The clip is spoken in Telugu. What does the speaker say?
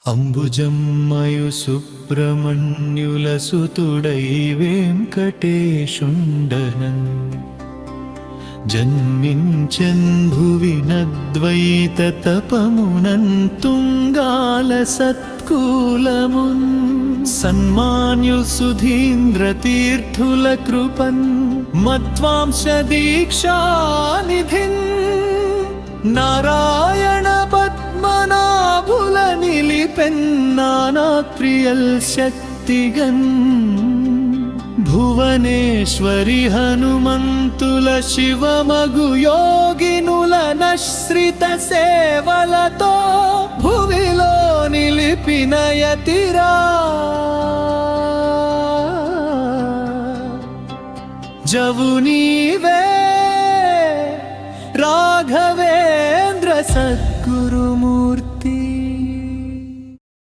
అంబుజమ్మయు సుబ్రహ్మణ్యులసుతుడై వెంకటేశుండనన్ జన్మించెన్ భువినద్వైత తపమునన్ తుంగాల సత్కూలమున్ సన్మాన్యుల్ సుధీంద్ర తీర్థుల కృపన్ మధ్వాంశ దీక్షానిధిన్ నారాయణ పద్మనాభుల నిలిపెన్నానాత్ ప్రియల్ శక్తిగన్ భువనేశ్వరి హనుమంతుల శివమగు యోగినుల నశ్రిత సేవలతో భువిలో నిలిపిన యతిరా జవునీ